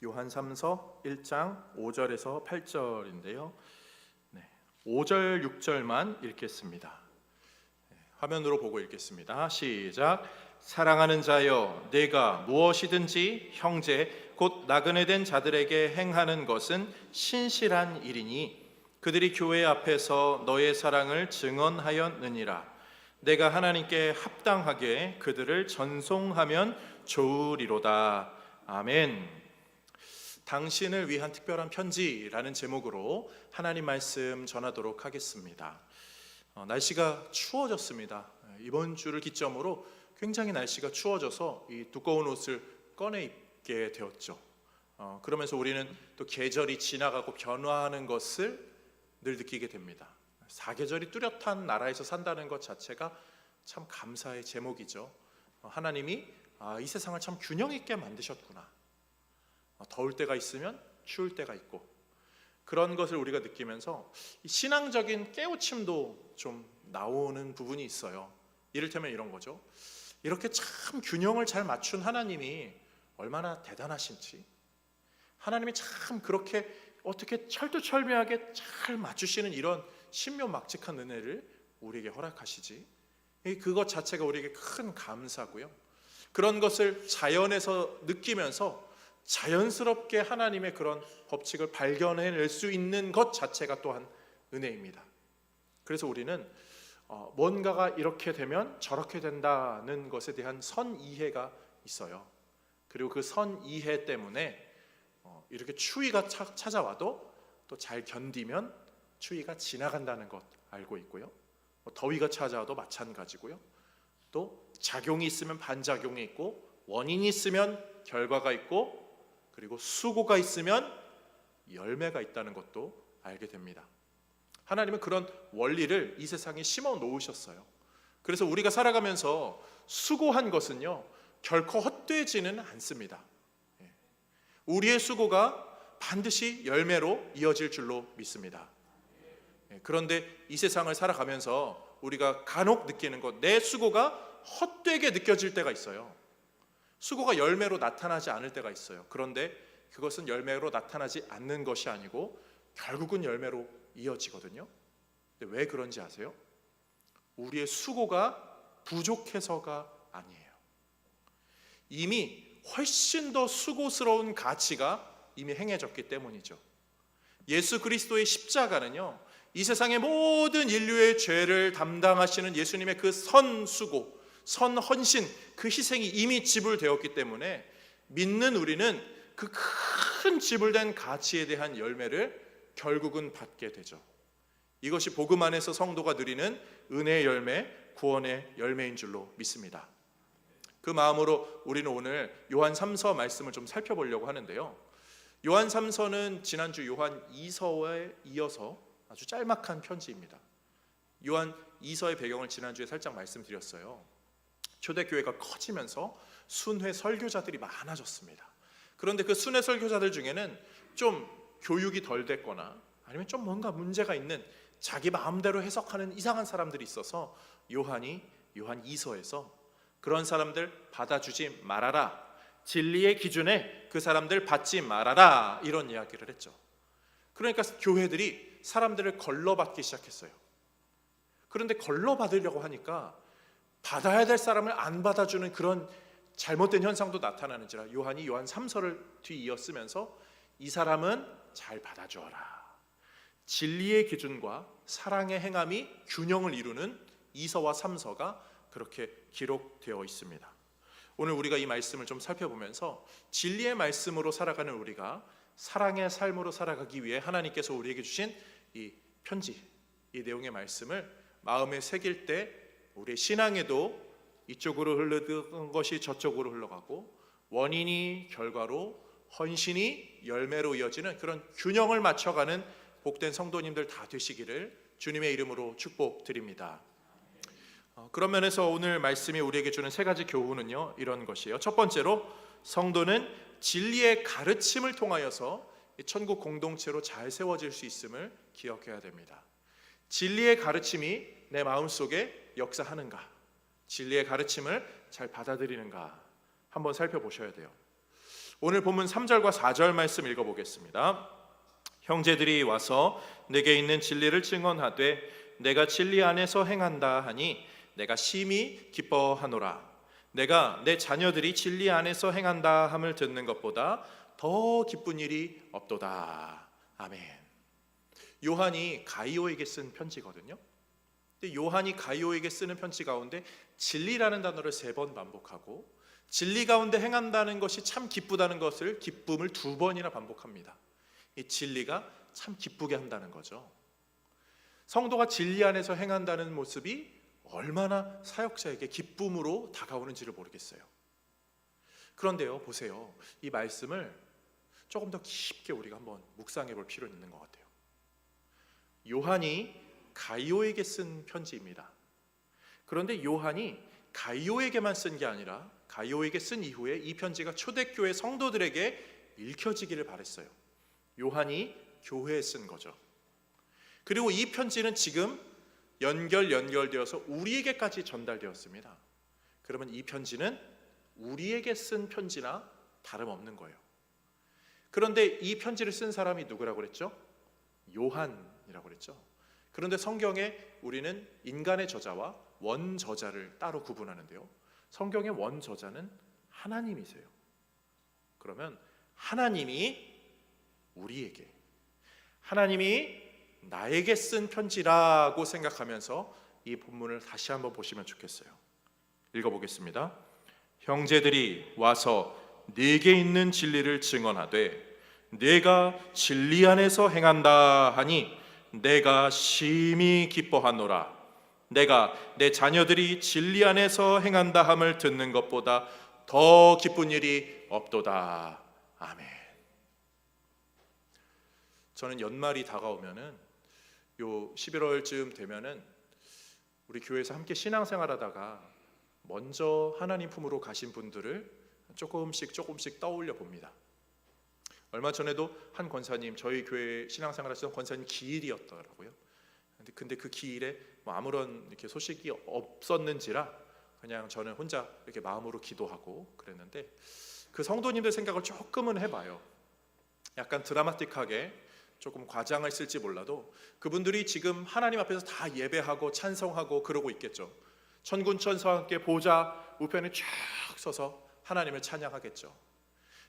요한 3서 1장 5절에서 8절인데요. 5절 6절만 읽겠습니다. 화면으로 보고 읽겠습니다. 시작. 사랑하는 자여, 내가 무엇이든지 형제 곧 나그네 된 자들에게 행하는 것은 신실한 일이니 그들이 교회 앞에서 너의 사랑을 증언하였느니라. 내가 하나님께 합당하게 그들을 전송하면 좋으리로다. 아멘. 당신을 위한 특별한 편지라는 제목으로 하나님 말씀 전하도록 하겠습니다. 날씨가 추워졌습니다. 이번 주를 기점으로 굉장히 날씨가 추워져서 이 두꺼운 옷을 꺼내 입게 되었죠. 그러면서 우리는 또 계절이 지나가고 변화하는 것을 늘 느끼게 됩니다. 사계절이 뚜렷한 나라에서 산다는 것 자체가 참 감사의 제목이죠. 하나님이 이 세상을 참 균형 있게 만드셨구나. 더울 때가 있으면 추울 때가 있고, 그런 것을 우리가 느끼면서 신앙적인 깨우침도 좀 나오는 부분이 있어요. 이를테면 이런 거죠. 이렇게 참 균형을 잘 맞춘 하나님이 얼마나 대단하신지, 하나님이 참 그렇게 어떻게 철두철미하게 잘 맞추시는 이런 신묘막측한 은혜를 우리에게 허락하시지, 그것 자체가 우리에게 큰 감사고요. 그런 것을 자연에서 느끼면서 자연스럽게 하나님의 그런 법칙을 발견해낼 수 있는 것 자체가 또한 은혜입니다. 그래서 우리는 뭔가가 이렇게 되면 저렇게 된다는 것에 대한 선이해가 있어요. 그리고 그 선이해 때문에 이렇게 추위가 찾아와도 또 잘 견디면 추위가 지나간다는 것 알고 있고요. 더위가 찾아와도 마찬가지고요. 또 작용이 있으면 반작용이 있고, 원인이 있으면 결과가 있고, 그리고 수고가 있으면 열매가 있다는 것도 알게 됩니다. 하나님은 그런 원리를 이 세상에 심어 놓으셨어요. 그래서 우리가 살아가면서 수고한 것은요, 결코 헛되지는 않습니다. 우리의 수고가 반드시 열매로 이어질 줄로 믿습니다. 그런데 이 세상을 살아가면서 우리가 간혹 느끼는 것, 내 수고가 헛되게 느껴질 때가 있어요. 수고가 열매로 나타나지 않을 때가 있어요. 그런데 그것은 열매로 나타나지 않는 것이 아니고 결국은 열매로 이어지거든요. 근데 왜 그런지 아세요? 우리의 수고가 부족해서가 아니에요. 이미 훨씬 더 수고스러운 가치가 이미 행해졌기 때문이죠. 예수 그리스도의 십자가는요, 이 세상의 모든 인류의 죄를 담당하시는 예수님의 그 선수고, 선헌신, 그 희생이 이미 지불되었기 때문에 믿는 우리는 그 큰 지불된 가치에 대한 열매를 결국은 받게 되죠. 이것이 복음 안에서 성도가 누리는 은혜의 열매, 구원의 열매인 줄로 믿습니다. 그 마음으로 우리는 오늘 요한 3서 말씀을 좀 살펴보려고 하는데요. 요한 3서는 지난주 요한 2서에 이어서 아주 짤막한 편지입니다. 요한 2서의 배경을 지난주에 살짝 말씀드렸어요. 초대교회가 커지면서 순회 설교자들이 많아졌습니다. 그런데 그 순회 설교자들 중에는 좀 교육이 덜 됐거나 아니면 좀 뭔가 문제가 있는, 자기 마음대로 해석하는 이상한 사람들이 있어서 요한 2서에서 그런 사람들 받아주지 말아라, 진리의 기준에 그 사람들 받지 말아라, 이런 이야기를 했죠. 그러니까 교회들이 사람들을 걸러받기 시작했어요. 그런데 걸러받으려고 하니까 받아야 될 사람을 안 받아주는 그런 잘못된 현상도 나타나는지라 요한이 요한 3서를 뒤이어 쓰면서 이 사람은 잘 받아주어라, 진리의 기준과 사랑의 행함이 균형을 이루는 2서와 3서가 그렇게 기록되어 있습니다. 오늘 우리가 이 말씀을 좀 살펴보면서 진리의 말씀으로 살아가는 우리가 사랑의 삶으로 살아가기 위해 하나님께서 우리에게 주신 이 편지, 이 내용의 말씀을 마음에 새길 때 우리의 신앙에도 이쪽으로 흐르던 것이 저쪽으로 흘러가고, 원인이 결과로, 헌신이 열매로 이어지는 그런 균형을 맞춰가는 복된 성도님들 다 되시기를 주님의 이름으로 축복드립니다. 그런 면에서 오늘 말씀이 우리에게 주는 세 가지 교훈은요, 이런 것이에요. 첫 번째로, 성도는 진리의 가르침을 통하여서 천국 공동체로 잘 세워질 수 있음을 기억해야 됩니다. 진리의 가르침이 내 마음속에 역사하는가, 진리의 가르침을 잘 받아들이는가 한번 살펴보셔야 돼요. 오늘 본문 3절과 4절 말씀 읽어보겠습니다. 형제들이 와서 내게 있는 진리를 증언하되 내가 진리 안에서 행한다 하니 내가 심히 기뻐하노라. 내가 내 자녀들이 진리 안에서 행한다 함을 듣는 것보다 더 기쁜 일이 없도다. 아멘. 요한이 가이오에게 쓴 편지거든요. 근데 요한이 가이오에게 쓰는 편지 가운데 진리라는 단어를 3번 반복하고 진리 가운데 행한다는 것이 참 기쁘다는 것을 기쁨을 2번이나 반복합니다. 이 진리가 참 기쁘게 한다는 거죠. 성도가 진리 안에서 행한다는 모습이 얼마나 사역자에게 기쁨으로 다가오는지를 모르겠어요. 그런데요, 보세요. 이 말씀을 조금 더 깊게 우리가 한번 묵상해 볼 필요는 있는 것 같아요. 요한이 가이오에게 쓴 편지입니다. 그런데 요한이 가이오에게만 쓴 게 아니라 가이오에게 쓴 이후에 이 편지가 초대교회 성도들에게 읽혀지기를 바랬어요. 요한이 교회에 쓴 거죠. 그리고 이 편지는 지금 연결되어서 우리에게까지 전달되었습니다. 그러면 이 편지는 우리에게 쓴 편지나 다름없는 거예요. 그런데 이 편지를 쓴 사람이 누구라고 그랬죠? 요한이라고 그랬죠. 그런데 성경에 우리는 인간의 저자와 원저자를 따로 구분하는데요. 성경의 원저자는 하나님이세요. 그러면 하나님이 우리에게, 하나님이 나에게 쓴 편지라고 생각하면서 이 본문을 다시 한번 보시면 좋겠어요. 읽어보겠습니다. 형제들이 와서 네게 있는 진리를 증언하되 내가 진리 안에서 행한다 하니 내가 심히 기뻐하노라. 내가 내 자녀들이 진리 안에서 행한다 함을 듣는 것보다 더 기쁜 일이 없도다. 아멘. 저는 연말이 다가오면은 요 11월쯤 되면은 우리 교회에서 함께 신앙생활하다가 먼저 하나님 품으로 가신 분들을 조금씩 떠올려 봅니다. 얼마 전에도 한 권사님, 저희 교회 신앙생활하시던 권사님 기일이었더라고요. 근데 그 기일에 뭐 아무런 이렇게 소식이 없었는지라 그냥 저는 혼자 이렇게 마음으로 기도하고 그랬는데 그 성도님들 생각을 조금은 해봐요. 약간 드라마틱하게 조금 과장을 쓸지 몰라도 그분들이 지금 하나님 앞에서 다 예배하고 찬송하고 그러고 있겠죠. 천군천사와 함께 보좌 우편에 쫙 서서 하나님을 찬양하겠죠.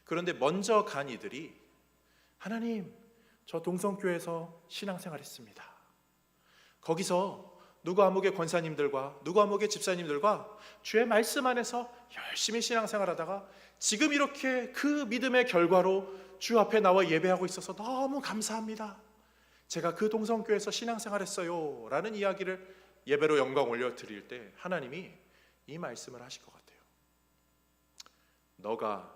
그런데 먼저 간 이들이 하나님, 저 동성교회에서 신앙생활했습니다. 거기서 누구 아무개 권사님들과 누구 아무개 집사님들과 주의 말씀 안에서 열심히 신앙생활하다가 지금 이렇게 그 믿음의 결과로 주 앞에 나와 예배하고 있어서 너무 감사합니다. 제가 그 동성교회에서 신앙생활했어요 라는 이야기를 예배로 영광 올려드릴 때 하나님이 이 말씀을 하실 것 같아요. 너가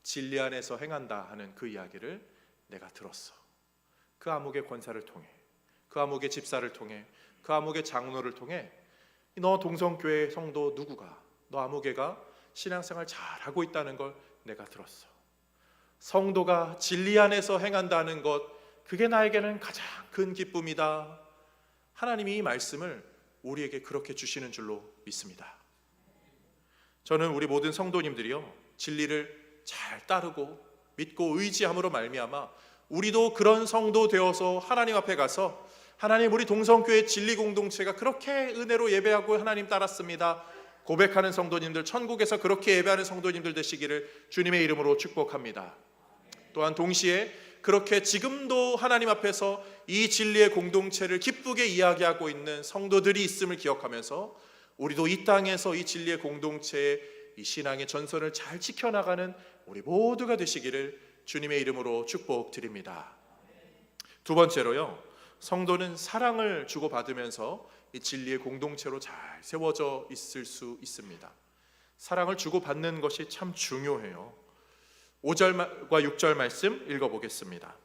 진리 안에서 행한다 하는 그 이야기를 내가 들었어. 그 암흑의 권사를 통해, 그 암흑의 집사를 통해, 그 암흑의 장로를 통해 너 동성교회 성도 누구가, 너 암흑애가 신앙생활 잘하고 있다는 걸 내가 들었어. 성도가 진리 안에서 행한다는 것, 그게 나에게는 가장 큰 기쁨이다. 하나님이 이 말씀을 우리에게 그렇게 주시는 줄로 믿습니다. 저는 우리 모든 성도님들이요, 진리를 잘 따르고 믿고 의지함으로 말미암아 우리도 그런 성도 되어서 하나님 앞에 가서 하나님, 우리 동성교회 진리 공동체가 그렇게 은혜로 예배하고 하나님 따랐습니다 고백하는 성도님들, 천국에서 그렇게 예배하는 성도님들 되시기를 주님의 이름으로 축복합니다. 또한 동시에 그렇게 지금도 하나님 앞에서 이 진리의 공동체를 기쁘게 이야기하고 있는 성도들이 있음을 기억하면서 우리도 이 땅에서 이 진리의 공동체의 이 신앙의 전선을 잘 지켜나가는 우리 모두가 되시기를 주님의 이름으로 축복드립니다. 두 번째로요, 성도는 사랑을 주고받으면서 이 진리의 공동체로 잘 세워져 있을 수 있습니다. 사랑을 주고받는 것이 참 중요해요. 5절과 6절 말씀 읽어보겠습니다.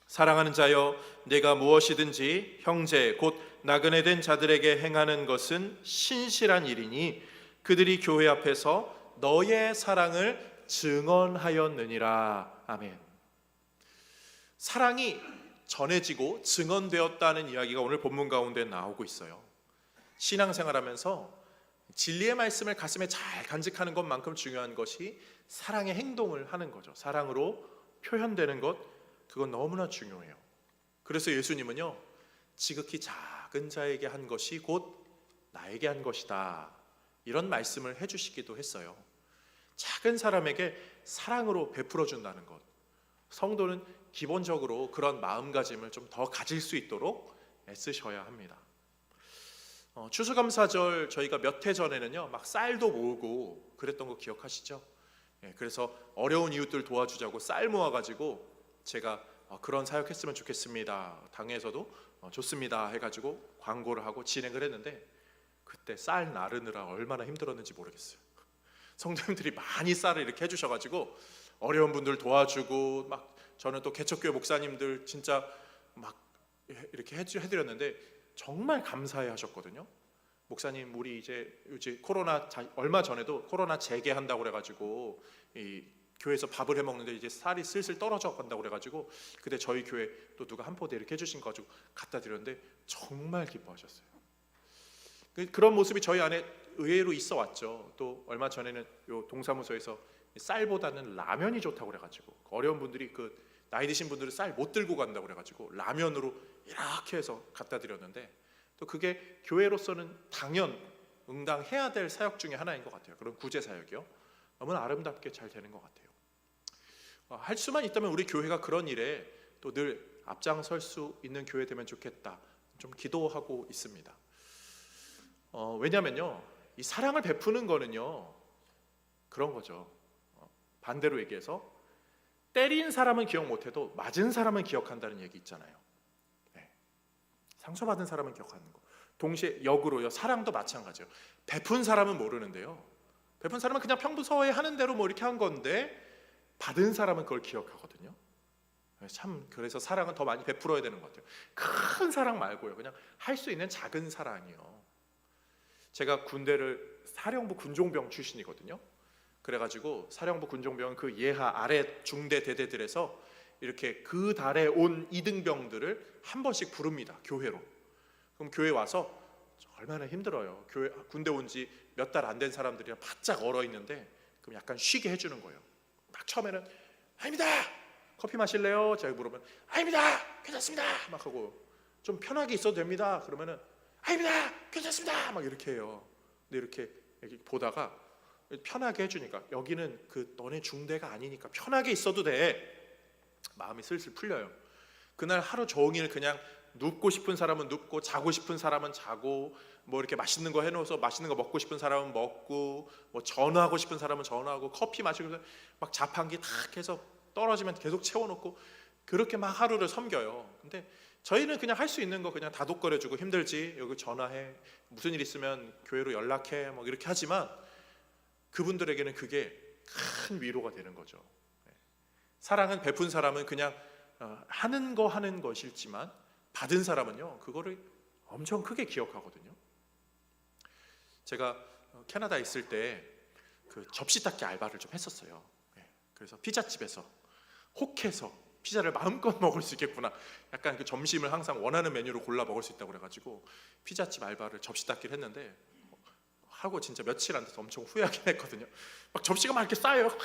사랑하는 자여, 내가 무엇이든지 형제 곧 나그네 된 자들에게 행하는 것은 신실한 일이니 그들이 교회 앞에서 너의 사랑을 증언하였느니라. 아멘. 사랑이 전해지고 증언되었다는 이야기가 오늘 본문 가운데 나오고 있어요. 신앙생활하면서 진리의 말씀을 가슴에 잘 간직하는 것만큼 중요한 것이 사랑의 행동을 하는 거죠. 사랑으로 표현되는 것, 그건 너무나 중요해요. 그래서 예수님은요, 지극히 작은 자에게 한 것이 곧 나에게 한 것이다, 이런 말씀을 해주시기도 했어요. 작은 사람에게 사랑으로 베풀어 준다는 것, 성도는 기본적으로 그런 마음가짐을 좀 더 가질 수 있도록 애쓰셔야 합니다. 추수감사절 저희가 몇 해 전에는요, 막 쌀도 모으고 그랬던 거 기억하시죠? 그래서 어려운 이웃들 도와주자고 쌀 모아가지고 제가 그런 사역했으면 좋겠습니다, 당에서도 좋습니다 해가지고 광고를 하고 진행을 했는데, 그때 쌀 나르느라 얼마나 힘들었는지 모르겠어요. 성도님들이 많이 쌀을 이렇게 해주셔가지고 어려운 분들 도와주고, 막 저는 또 개척교회 목사님들 진짜 막 이렇게 해드렸는데 정말 감사해 하셨거든요. 목사님, 우리 이제 코로나 얼마 전에도 코로나 재개한다고 그래가지고 이 교회에서 밥을 해 먹는데 이제 쌀이 슬슬 떨어져 간다고 그래가지고 그때 저희 교회 또 누가 한 포대 이렇게 해주신 거 가지고 갖다 드렸는데 정말 기뻐하셨어요. 그런 모습이 저희 안에 의외로 있어 왔죠. 또 얼마 전에는 요 동사무소에서 쌀보다는 라면이 좋다고 그래가지고 어려운 분들이 나이 드신 분들은 쌀 못 들고 간다고 그래가지고 라면으로 이렇게 해서 갖다 드렸는데, 또 그게 교회로서는 당연 응당해야 될 사역 중에 하나인 것 같아요. 그런 구제 사역이요. 너무나 아름답게 잘 되는 것 같아요. 할 수만 있다면 우리 교회가 그런 일에 또 늘 앞장설 수 있는 교회 되면 좋겠다, 좀 기도하고 있습니다. 왜냐면요, 이 사랑을 베푸는 거는요 그런 거죠. 반대로 얘기해서 때린 사람은 기억 못해도 맞은 사람은 기억한다는 얘기 있잖아요. 상처받은 사람은 기억하는 거. 동시에 역으로요, 사랑도 마찬가지예요. 베푼 사람은 모르는데요, 베푼 사람은 그냥 평소에 하는 대로 뭐 이렇게 한 건데 받은 사람은 그걸 기억하거든요. 참, 그래서 사랑은 더 많이 베풀어야 되는 것 같아요. 큰 사랑 말고요, 그냥 할 수 있는 작은 사랑이요. 제가 군대를 사령부 군종병 출신이거든요. 그래가지고 사령부 군종병은 그 예하 아래 중대 대대들에서 이렇게 그 달에 온 이등병들을 한 번씩 부릅니다, 교회로. 그럼 교회 와서 얼마나 힘들어요. 교회 군대 온 지 몇 달 안 된 사람들이랑 바짝 얼어 있는데 그럼 약간 쉬게 해주는 거예요. 막 처음에는 아닙니다, 커피 마실래요? 제가 물으면 아닙니다, 괜찮습니다 막 하고, 좀 편하게 있어도 됩니다 그러면은 아닙니다, 괜찮습니다 막 이렇게 해요. 근데 이렇게 보다가 편하게 해주니까, 여기는 너네 중대가 아니니까 편하게 있어도 돼, 마음이 슬슬 풀려요. 그날 하루 종일 그냥 눕고 싶은 사람은 눕고 자고 싶은 사람은 자고, 뭐 이렇게 맛있는 거 해놓아서 맛있는 거 먹고 싶은 사람은 먹고, 뭐 전화하고 싶은 사람은 전화하고, 커피 마시고 막 자판기 탁 해서 떨어지면 계속 채워놓고 그렇게 막 하루를 섬겨요. 근데 저희는 그냥 할 수 있는 거 그냥 다독거려주고, 힘들지 여기 전화해, 무슨 일 있으면 교회로 연락해, 뭐 이렇게 하지만 그분들에게는 그게 큰 위로가 되는 거죠. 사랑은 베푼 사람은 그냥 하는 것일지만 받은 사람은요 그거를 엄청 크게 기억하거든요. 제가 캐나다에 있을 때 그 접시 닦기 알바를 좀 했었어요. 그래서 피자집에서 혹해서 피자를 마음껏 먹을 수 있겠구나, 약간 그 점심을 항상 원하는 메뉴로 골라 먹을 수 있다고 그래가지고 피자집 알바를 접시 닦기를 했는데, 하고 진짜 며칠 안 돼서 엄청 후회하긴 했거든요. 막 접시가 막 이렇게 쌓여요.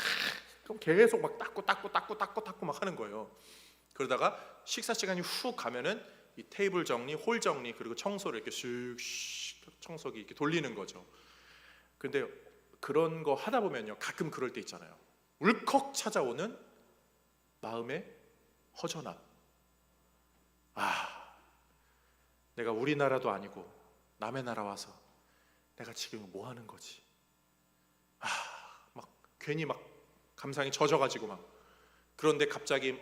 그럼 계속 막 닦고 막 하는 거예요. 그러다가 식사 시간이 훅 가면은 이 테이블 정리, 홀 정리, 그리고 청소를 이렇게 슉 청소기 이렇게 돌리는 거죠. 근데 그런 거 하다 보면요, 가끔 그럴 때 있잖아요. 울컥 찾아오는 마음의 허전함. 내가 우리나라도 아니고 남의 나라 와서 내가 지금 뭐 하는 거지? 막 괜히 막 감상이 젖어가지고 막. 그런데 갑자기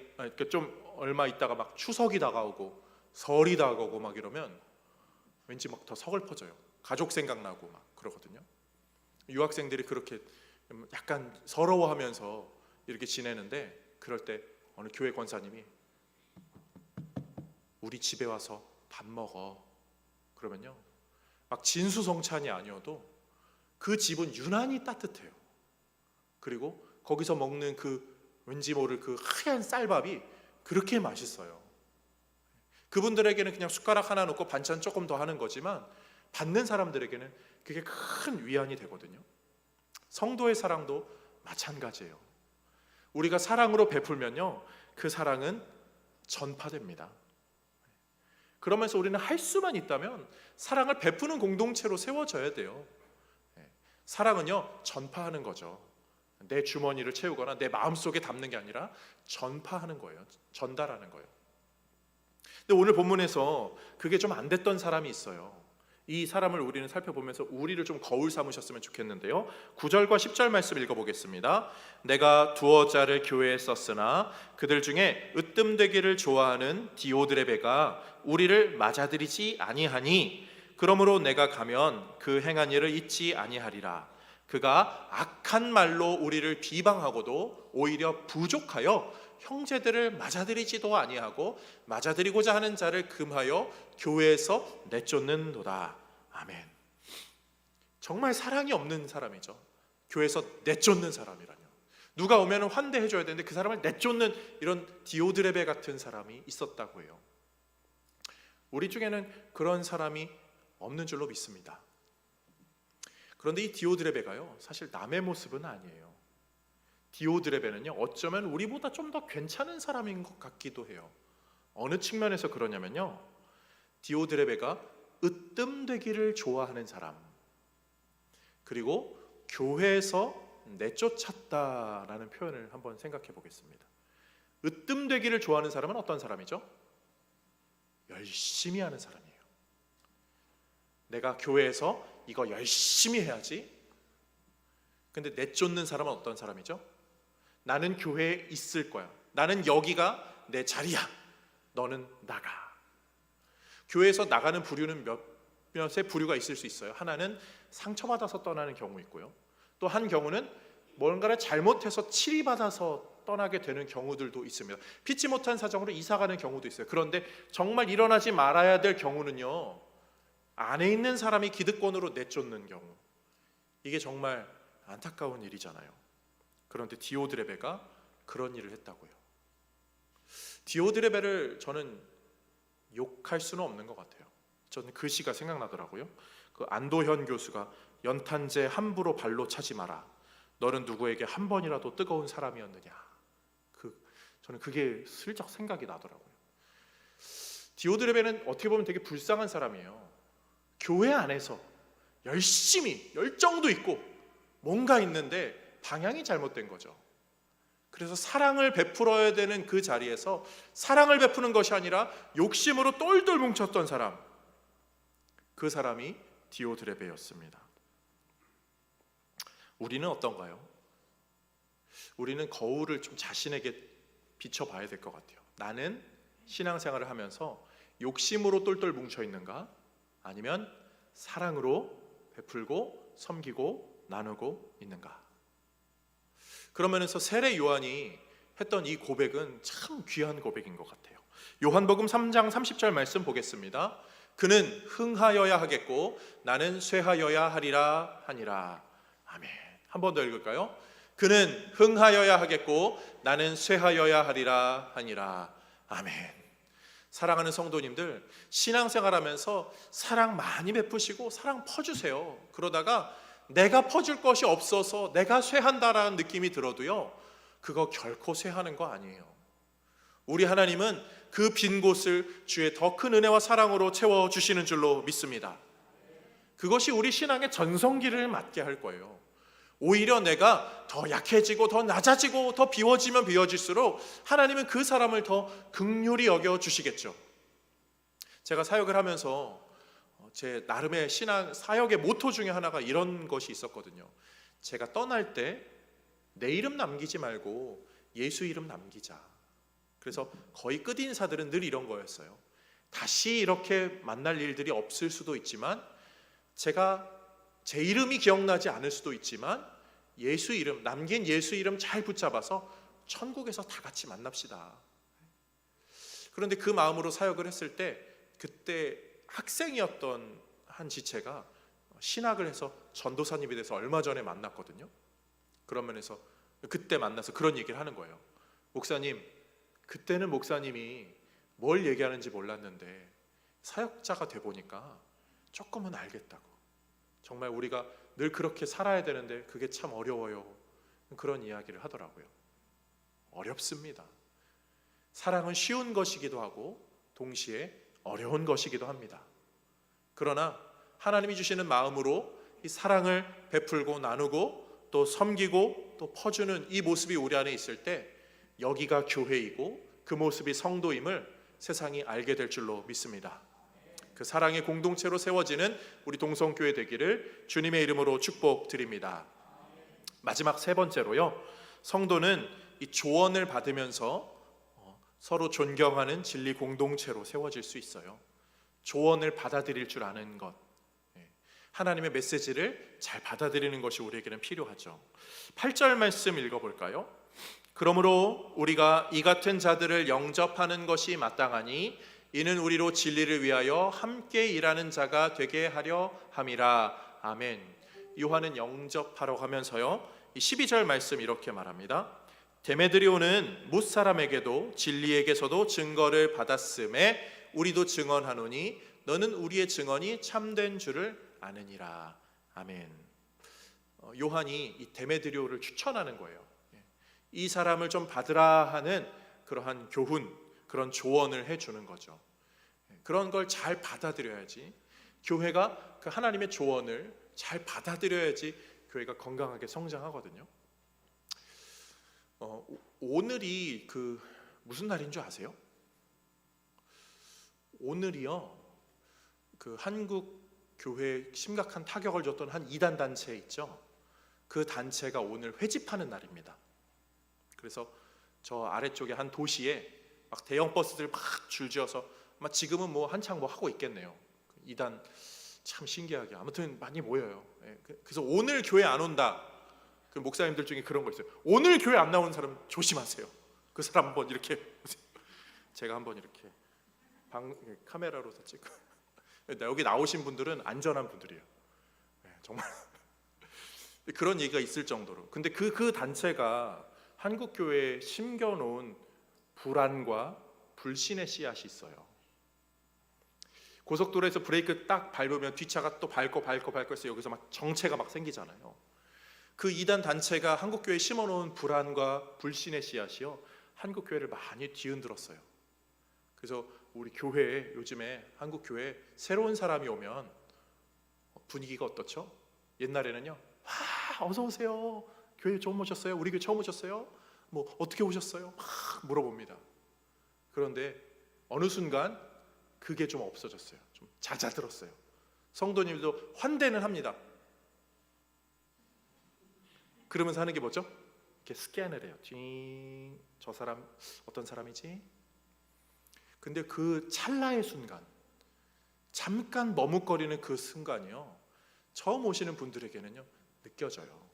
좀 얼마 있다가 막 추석이 다가오고 설이 다가오고 막 이러면 왠지 막 더 서글퍼져요. 가족 생각나고 막 그러거든요. 유학생들이 그렇게 약간 서러워하면서 이렇게 지내는데, 그럴 때 어느 교회 권사님이 우리 집에 와서 밥 먹어 그러면요, 막 진수성찬이 아니어도 그 집은 유난히 따뜻해요. 그리고 거기서 먹는 그 왠지 모를 그 하얀 쌀밥이 그렇게 맛있어요. 그분들에게는 그냥 숟가락 하나 놓고 반찬 조금 더 하는 거지만 받는 사람들에게는 그게 큰 위안이 되거든요. 성도의 사랑도 마찬가지예요. 우리가 사랑으로 베풀면요, 그 사랑은 전파됩니다. 그러면서 우리는 할 수만 있다면 사랑을 베푸는 공동체로 세워져야 돼요. 사랑은요, 전파하는 거죠. 내 주머니를 채우거나 내 마음속에 담는 게 아니라 전파하는 거예요. 전달하는 거예요. 근데 오늘 본문에서 그게 좀 안 됐던 사람이 있어요. 이 사람을 우리는 살펴보면서 우리를 좀 거울 삼으셨으면 좋겠는데요. 9절과 10절 말씀 읽어보겠습니다. 내가 두어 자를 교회에 썼으나 그들 중에 으뜸되기를 좋아하는 디오드레베가 우리를 맞아들이지 아니하니 그러므로 내가 가면 그 행한 일을 잊지 아니하리라. 그가 악한 말로 우리를 비방하고도 오히려 부족하여 형제들을 맞아들이지도 아니하고 맞아들이고자 하는 자를 금하여 교회에서 내쫓는도다. 아멘. 정말 사랑이 없는 사람이죠. 교회에서 내쫓는 사람이라뇨. 누가 오면 환대해 줘야 되는데 그 사람을 내쫓는 이런 디오드레베 같은 사람이 있었다고 해요. 우리 중에는 그런 사람이 없는 줄로 믿습니다. 그런데 이 디오드레베가요, 사실 남의 모습은 아니에요. 디오드레베는요, 어쩌면 우리보다 좀 더 괜찮은 사람인 것 같기도 해요. 어느 측면에서 그러냐면요, 디오드레베가 으뜸되기를 좋아하는 사람, 그리고 교회에서 내쫓았다라는 표현을 한번 생각해 보겠습니다. 으뜸되기를 좋아하는 사람은 어떤 사람이죠? 열심히 하는 사람이에요. 내가 교회에서 이거 열심히 해야지. 근데 내쫓는 사람은 어떤 사람이죠? 나는 교회에 있을 거야. 나는 여기가 내 자리야. 너는 나가. 교회에서 나가는 부류는 몇몇의 부류가 있을 수 있어요. 하나는 상처받아서 떠나는 경우 있고요. 또 한 경우는 뭔가를 잘못해서 치리받아서 떠나게 되는 경우들도 있습니다. 피치 못한 사정으로 이사가는 경우도 있어요. 그런데 정말 일어나지 말아야 될 경우는요, 안에 있는 사람이 기득권으로 내쫓는 경우, 이게 정말 안타까운 일이잖아요. 그런데 디오드레베가 그런 일을 했다고요. 디오드레베를 저는 욕할 수는 없는 것 같아요. 저는 그 시가 생각나더라고요. 그 안도현 교수가 연탄재 함부로 발로 차지 마라. 너는 누구에게 한 번이라도 뜨거운 사람이었느냐. 저는 그게 슬쩍 생각이 나더라고요. 디오드레베는 어떻게 보면 되게 불쌍한 사람이에요. 교회 안에서 열심히 열정도 있고 뭔가 있는데 방향이 잘못된 거죠. 그래서 사랑을 베풀어야 되는 그 자리에서 사랑을 베푸는 것이 아니라 욕심으로 똘똘 뭉쳤던 사람, 그 사람이 디오드레베였습니다. 우리는 어떤가요? 우리는 거울을 좀 자신에게 비춰봐야 될 것 같아요. 나는 신앙생활을 하면서 욕심으로 똘똘 뭉쳐 있는가? 아니면 사랑으로 베풀고 섬기고 나누고 있는가? 그러면서 세례 요한이 했던 이 고백은 참 귀한 고백인 것 같아요. 요한복음 3장 30절 말씀 보겠습니다. 그는 흥하여야 하겠고 나는 쇠하여야 하리라 하니라. 아멘. 한 번 더 읽을까요? 그는 흥하여야 하겠고 나는 쇠하여야 하리라 하니라. 아멘. 사랑하는 성도님들, 신앙생활하면서 사랑 많이 베푸시고 사랑 퍼주세요. 그러다가 내가 퍼줄 것이 없어서 내가 쇠한다라는 느낌이 들어도요, 그거 결코 쇠하는 거 아니에요. 우리 하나님은 그 빈 곳을 주의 더 큰 은혜와 사랑으로 채워주시는 줄로 믿습니다. 그것이 우리 신앙의 전성기를 맞게 할 거예요. 오히려 내가 더 약해지고 더 낮아지고 더 비워지면 비워질수록 하나님은 그 사람을 더 긍휼히 여겨주시겠죠. 제가 사역을 하면서 제 나름의 신앙 사역의 모토 중에 하나가 이런 것이 있었거든요. 제가 떠날 때 내 이름 남기지 말고 예수 이름 남기자. 그래서 거의 끝인사들은 늘 이런 거였어요. 다시 이렇게 만날 일들이 없을 수도 있지만, 제가 제 이름이 기억나지 않을 수도 있지만 예수 이름, 남긴 예수 이름 잘 붙잡아서 천국에서 다 같이 만납시다. 그런데 그 마음으로 사역을 했을 때, 그때 학생이었던 한 지체가 신학을 해서 전도사님에 대해서 얼마 전에 만났거든요. 그런 면에서 그때 만나서 그런 얘기를 하는 거예요. 목사님, 그때는 목사님이 뭘 얘기하는지 몰랐는데 사역자가 돼 보니까 조금은 알겠다고. 정말 우리가 늘 그렇게 살아야 되는데 그게 참 어려워요. 그런 이야기를 하더라고요. 어렵습니다. 사랑은 쉬운 것이기도 하고 동시에 어려운 것이기도 합니다. 그러나 하나님이 주시는 마음으로 이 사랑을 베풀고 나누고 또 섬기고 또 퍼주는 이 모습이 우리 안에 있을 때 여기가 교회이고 그 모습이 성도임을 세상이 알게 될 줄로 믿습니다. 그 사랑의 공동체로 세워지는 우리 동성교회 되기를 주님의 이름으로 축복드립니다. 마지막 세 번째로요, 성도는 이 조언을 받으면서 서로 존경하는 진리 공동체로 세워질 수 있어요. 조언을 받아들일 줄 아는 것, 하나님의 메시지를 잘 받아들이는 것이 우리에게는 필요하죠. 8절 말씀 읽어볼까요? 그러므로 우리가 이 같은 자들을 영접하는 것이 마땅하니 이는 우리로 진리를 위하여 함께 일하는 자가 되게 하려 함이라. 아멘. 요한은 영접하라고 하면서요, 이 12절 말씀 이렇게 말합니다. 데메드리오는 뭇 사람에게도 진리에게서도 증거를 받았음에 우리도 증언하노니 너는 우리의 증언이 참된 줄을 아느니라. 아멘. 요한이 이 데메드리오를 추천하는 거예요. 이 사람을 좀 받으라 하는 그러한 교훈, 그런 조언을 해주는 거죠. 그런 걸 잘 받아들여야지, 교회가 그 하나님의 조언을 잘 받아들여야지 교회가 건강하게 성장하거든요. 오늘이 그 무슨 날인 줄 아세요? 오늘이요, 그 한국 교회에 심각한 타격을 줬던 한 이단 단체 있죠. 그 단체가 오늘 회집하는 날입니다. 그래서 저 아래쪽에 한 도시에 막 대형 버스들 막 줄지어서 아마 지금은 뭐 한창 뭐 하고 있겠네요. 이단 참 신기하게 아무튼 많이 모여요. 그래서 오늘 교회 안 온다, 그 목사님들 중에 그런 거 있어요. 오늘 교회 안 나오는 사람 조심하세요. 그 사람 한번 이렇게 제가 한번 이렇게 카메라로 다 찍고 여기 나오신 분들은 안전한 분들이에요. 정말 그런 얘기가 있을 정도로. 근데 그 단체가 한국 교회에 심겨놓은 불안과 불신의 씨앗이 있어요. 고속도로에서 브레이크 딱 밟으면 뒷차가 또 밟고 해서 여기서 막 정체가 막 생기잖아요. 그 이단 단체가 한국 교회에 심어놓은 불안과 불신의 씨앗이요, 한국 교회를 많이 뒤흔들었어요. 그래서 우리 교회에 요즘에 한국 교회에 새로운 사람이 오면 분위기가 어떻죠? 옛날에는요, 어서 오세요, 교회 처음 오셨어요? 우리 교회 처음 오셨어요? 뭐 어떻게 오셨어요? 막 물어봅니다. 그런데 어느 순간 그게 좀 없어졌어요. 좀 잦아들었어요. 성도님들도 환대는 합니다. 그러면서 하는 게 뭐죠? 이렇게 스캔을 해요. 저 사람 어떤 사람이지? 근데 그 찰나의 순간, 잠깐 머뭇거리는 그 순간이요, 처음 오시는 분들에게는요 느껴져요.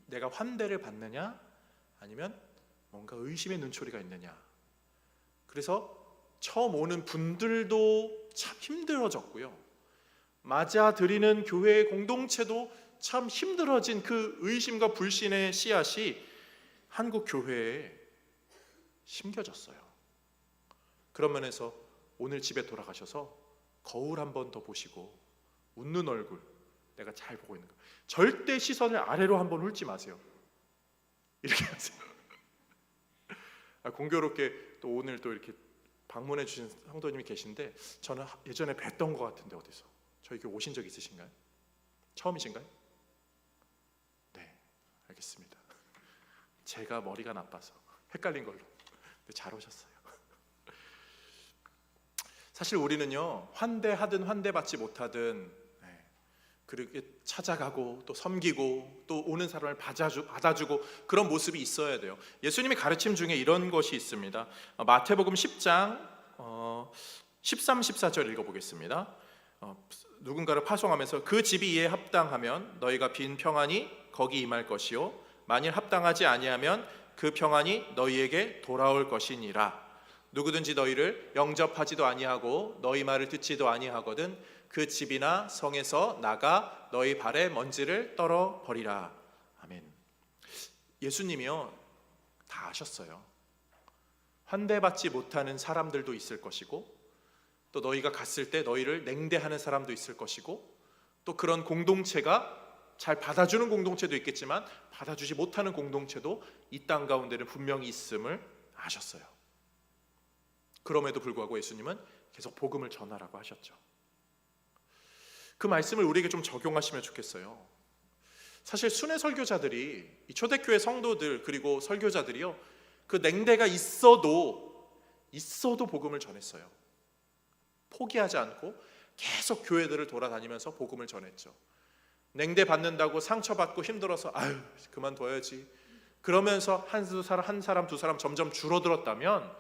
내가 환대를 받느냐 아니면 뭔가 의심의 눈초리가 있느냐. 그래서 처음 오는 분들도 참 힘들어졌고요, 맞아들이는 교회의 공동체도 참 힘들어진 그 의심과 불신의 씨앗이 한국 교회에 심겨졌어요. 그런 면에서 오늘 집에 돌아가셔서 거울 한 번 더 보시고 웃는 얼굴, 내가 잘 보고 있는 거, 절대 시선을 아래로 한번 훑지 마세요. 이렇게 하세요. 공교롭게 또 오늘 또 이렇게 방문해 주신 성도님이 계신데, 저는 예전에 뵀던 것 같은데 어디서 저희 교회 오신 적 있으신가요? 처음이신가요? 네, 알겠습니다. 제가 머리가 나빠서 헷갈린 걸로. 근데 잘 오셨어요. 사실 우리는요, 환대하든 환대받지 못하든 그렇게 찾아가고 또 섬기고 또 오는 사람을 받아주고 그런 모습이 있어야 돼요. 예수님의 가르침 중에 이런 것이 있습니다. 마태복음 10장 13, 14절 읽어보겠습니다. 누군가를 파송하면서 그 집이 이에 합당하면 너희가 빈 평안이 거기 임할 것이요 만일 합당하지 아니하면 그 평안이 너희에게 돌아올 것이니라. 누구든지 너희를 영접하지도 아니하고 너희 말을 듣지도 아니하거든 그 집이나 성에서 나가 너희 발에 먼지를 떨어 버리라. 아멘. 예수님이요 다 아셨어요. 환대받지 못하는 사람들도 있을 것이고 또 너희가 갔을 때 너희를 냉대하는 사람도 있을 것이고, 또 그런 공동체가 잘 받아주는 공동체도 있겠지만 받아주지 못하는 공동체도 이 땅 가운데는 분명히 있음을 아셨어요. 그럼에도 불구하고 예수님은 계속 복음을 전하라고 하셨죠. 그 말씀을 우리에게 좀 적용하시면 좋겠어요. 사실 순회 설교자들이, 이 초대교회 성도들 그리고 설교자들이요, 그 냉대가 있어도 복음을 전했어요. 포기하지 않고 계속 교회들을 돌아다니면서 복음을 전했죠. 냉대 받는다고 상처받고 힘들어서 아유 그만둬야지 그러면서 한 사람 두 사람 점점 줄어들었다면,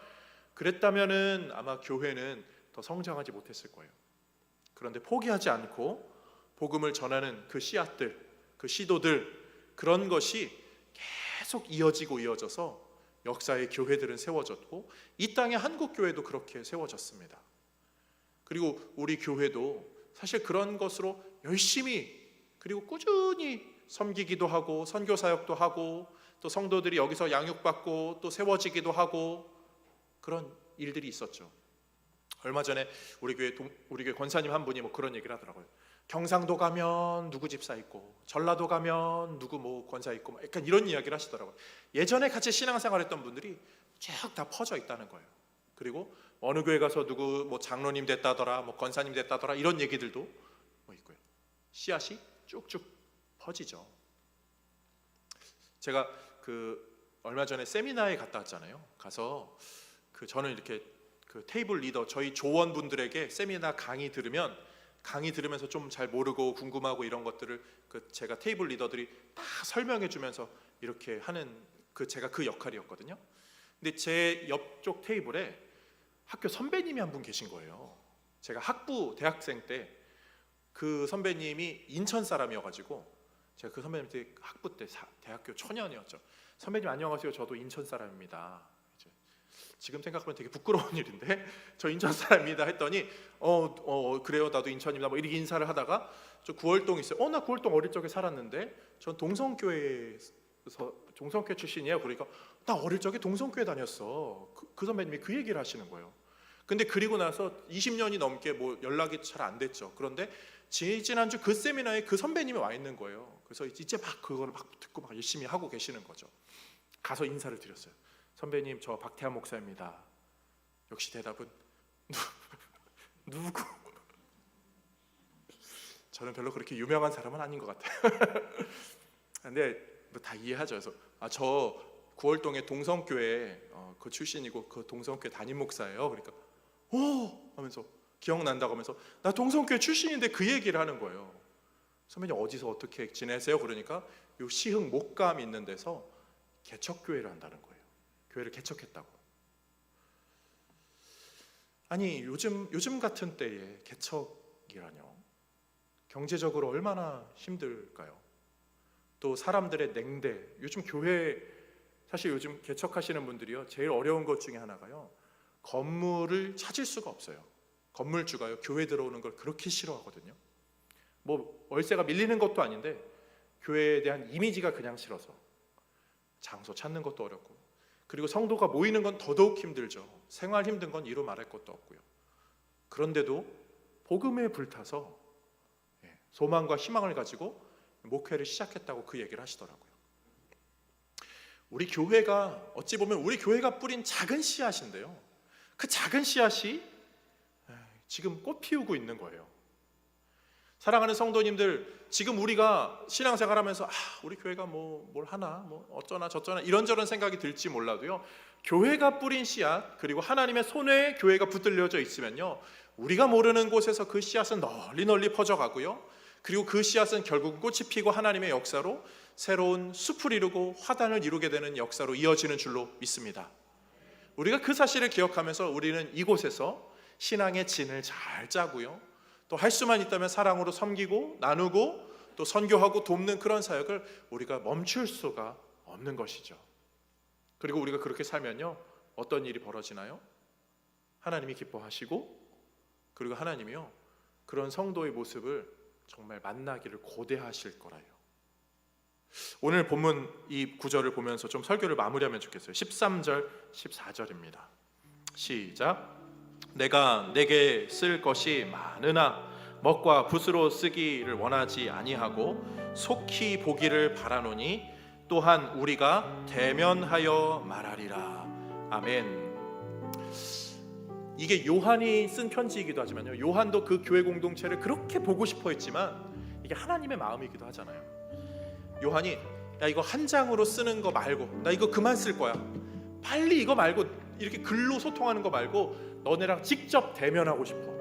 그랬다면은 아마 교회는 더 성장하지 못했을 거예요. 그런데 포기하지 않고 복음을 전하는 그 씨앗들, 그 시도들, 그런 것이 계속 이어져서 역사의 교회들은 세워졌고, 이 땅의 한국 교회도 그렇게 세워졌습니다. 그리고 우리 교회도 사실 그런 것으로 열심히 그리고 꾸준히 섬기기도 하고 선교 사역도 하고, 또 성도들이 여기서 양육받고 또 세워지기도 하고, 그런 일들이 있었죠. 얼마 전에 우리 교회 권사님 한 분이 그런 얘기를 하더라고요. 경상도 가면 누구 집사 있고, 전라도 가면 누구 권사 있고, 약간 이런 이야기를 하시더라고요. 예전에 같이 신앙생활했던 분들이 쭉 다 퍼져 있다는 거예요. 그리고 어느 교회 가서 누구 장로님 됐다더라, 권사님 됐다더라, 이런 얘기들도 있고요. 씨앗이 쭉쭉 퍼지죠. 제가 얼마 전에 세미나에 갔다 왔잖아요. 가서 저는 이렇게 테이블 리더, 저희 조원분들에게 세미나 강의 들으면서 좀 잘 모르고 궁금하고 이런 것들을 제가 테이블 리더들이 다 설명해 주면서 이렇게 하는 제가 그 역할이었거든요. 근데 제 옆쪽 테이블에 학교 선배님이 한 분 계신 거예요. 제가 학부 대학생 때 그 선배님이 인천 사람이어가지고 제가 그 선배님한테 학부 때 대학교 초년이었죠. 선배님 안녕하세요. 저도 인천 사람입니다. 지금 생각하면 되게 부끄러운 일인데 저 인천 사람입니다 했더니 그래요 나도 인천입니다 이렇게 인사를 하다가 저 구월동에 있어요. 나 구월동 어릴 적에 살았는데 전 동성교회 출신이에요. 그러니까 나 어릴 적에 동성교회 다녔어. 그 선배님이 그 얘기를 하시는 거예요. 근데 그리고 나서 20년이 넘게 연락이 잘 안 됐죠. 그런데 지난주 그 세미나에 그 선배님이 와 있는 거예요. 그래서 이제 그거를 듣고 열심히 하고 계시는 거죠. 가서 인사를 드렸어요. 선배님 저 박태환 목사입니다. 역시 대답은 누구? 저는 별로 그렇게 유명한 사람은 아닌 것 같아요. 근데 다 이해하죠. 그래서 저 구월동의 동성교회 그 출신이고 그 동성교회 담임 목사예요. 그러니까 하면서 기억난다고 하면서 나 동성교회 출신인데 그 얘기를 하는 거예요. 선배님 어디서 어떻게 지내세요? 그러니까 요 시흥 목감 있는 데서 개척교회를 한다는 거예요. 교회를 개척했다고. 아니 요즘 같은 때에 개척이라뇨. 경제적으로 얼마나 힘들까요? 또 사람들의 냉대. 요즘 교회 사실 요즘 개척하시는 분들이요 제일 어려운 것 중에 하나가요 건물을 찾을 수가 없어요. 건물주가요 교회 들어오는 걸 그렇게 싫어하거든요. 월세가 밀리는 것도 아닌데 교회에 대한 이미지가 그냥 싫어서 장소 찾는 것도 어렵고, 그리고 성도가 모이는 건 더더욱 힘들죠. 생활 힘든 건 이루 말할 것도 없고요. 그런데도 복음에 불타서 소망과 희망을 가지고 목회를 시작했다고 그 얘기를 하시더라고요. 우리 교회가 어찌 보면 우리 교회가 뿌린 작은 씨앗인데요, 그 작은 씨앗이 지금 꽃 피우고 있는 거예요. 사랑하는 성도님들, 지금 우리가 신앙생활하면서 우리 교회가 뭘 하나 어쩌나 저쩌나 이런저런 생각이 들지 몰라도요, 교회가 뿌린 씨앗 그리고 하나님의 손에 교회가 붙들려져 있으면요 우리가 모르는 곳에서 그 씨앗은 널리 퍼져가고요, 그리고 그 씨앗은 결국 꽃이 피고 하나님의 역사로 새로운 숲을 이루고 화단을 이루게 되는 역사로 이어지는 줄로 믿습니다. 우리가 그 사실을 기억하면서 우리는 이곳에서 신앙의 진을 잘 짜고요, 또 할 수만 있다면 사랑으로 섬기고 나누고 또 선교하고 돕는 그런 사역을 우리가 멈출 수가 없는 것이죠. 그리고 우리가 그렇게 살면요 어떤 일이 벌어지나요? 하나님이 기뻐하시고, 그리고 하나님이요 그런 성도의 모습을 정말 만나기를 고대하실 거라요. 오늘 본문 이 구절을 보면서 좀 설교를 마무리하면 좋겠어요. 13절 14절입니다. 시작. 내가 내게 쓸 것이 많으나 먹과 붓으로 쓰기를 원하지 아니하고 속히 보기를 바라노니 또한 우리가 대면하여 말하리라. 아멘. 이게 요한이 쓴 편지이기도 하지만요, 요한도 그 교회 공동체를 그렇게 보고 싶어 했지만 이게 하나님의 마음이기도 하잖아요. 요한이 야, 이거 한 장으로 쓰는 거 말고 나 이거 그만 쓸 거야. 빨리 이거 말고 이렇게 글로 소통하는 거 말고 너네랑 직접 대면하고 싶어.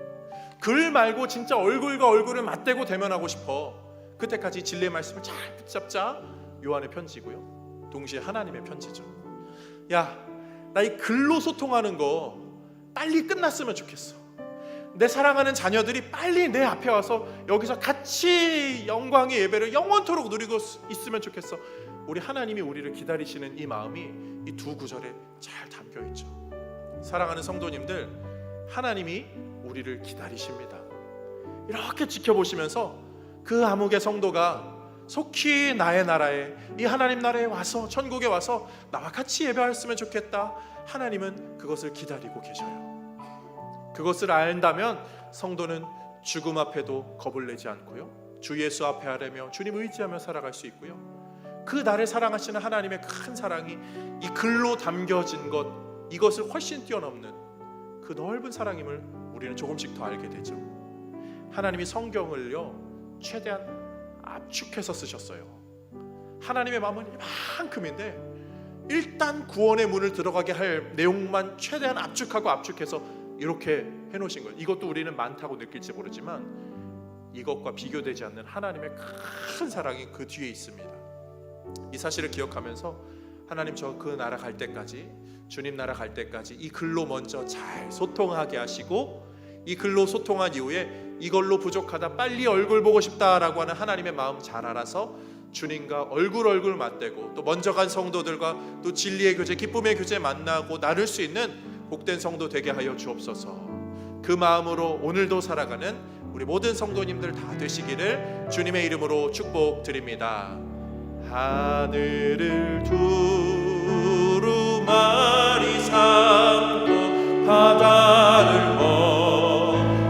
글 말고 진짜 얼굴과 얼굴을 맞대고 대면하고 싶어. 그때까지 진리의 말씀을 잘 붙잡자. 요한의 편지고요, 동시에 하나님의 편지죠. 야, 나 이 글로 소통하는 거 빨리 끝났으면 좋겠어. 내 사랑하는 자녀들이 빨리 내 앞에 와서 여기서 같이 영광의 예배를 영원토록 누리고 있으면 좋겠어. 우리 하나님이 우리를 기다리시는 이 마음이 이 두 구절에 잘 담겨 있죠. 사랑하는 성도님들, 하나님이 우리를 기다리십니다. 이렇게 지켜보시면서 그 암흑의 성도가 속히 나의 나라에, 이 하나님 나라에 와서, 천국에 와서 나와 같이 예배했으면 좋겠다. 하나님은 그것을 기다리고 계셔요. 그것을 안다면 성도는 죽음 앞에도 겁을 내지 않고요, 주 예수 앞에 하려며 주님 의지하며 살아갈 수 있고요, 그 나를 사랑하시는 하나님의 큰 사랑이 이 글로 담겨진 것, 이것을 훨씬 뛰어넘는 그 넓은 사랑임을 우리는 조금씩 더 알게 되죠. 하나님이 성경을요 최대한 압축해서 쓰셨어요. 하나님의 마음은 이만큼인데 일단 구원의 문을 들어가게 할 내용만 최대한 압축해서 이렇게 해놓으신 거예요. 이것도 우리는 많다고 느낄지 모르지만 이것과 비교되지 않는 하나님의 큰 사랑이 그 뒤에 있습니다. 이 사실을 기억하면서 하나님, 저 그 나라 갈 때까지, 주님 나라 갈 때까지 이 글로 먼저 잘 소통하게 하시고, 이 글로 소통한 이후에 이걸로 부족하다, 빨리 얼굴 보고 싶다라고 하는 하나님의 마음 잘 알아서 주님과 얼굴 맞대고, 또 먼저 간 성도들과 또 진리의 교제, 기쁨의 교제 만나고 나눌 수 있는 복된 성도 되게 하여 주옵소서. 그 마음으로 오늘도 살아가는 우리 모든 성도님들 다 되시기를 주님의 이름으로 축복드립니다. 하늘을 두루마리 삼고 바다를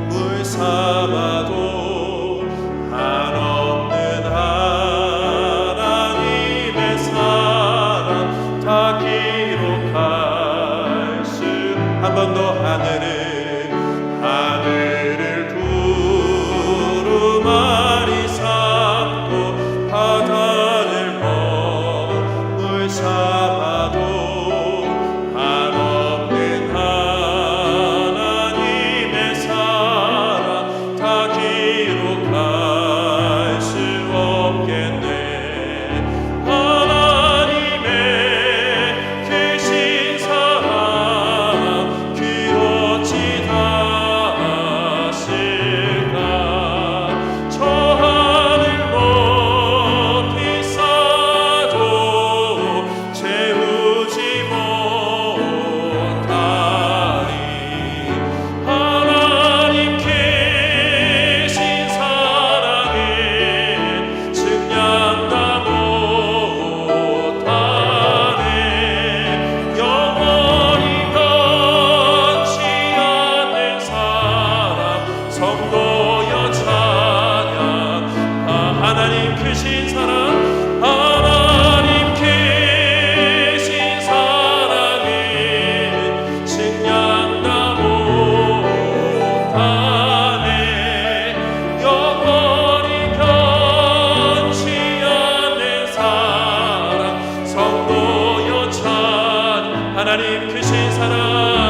물 삼아도 한없는 하나님의 사랑 다 기록할 수. 한 번 더. 하늘을 두루마리 삼고 바다를 물 삼아도 한없는 하나님의 사랑 다 기록할 수 없겠네. 하나님의 크신 사랑 그렇지 하나님 크신 사랑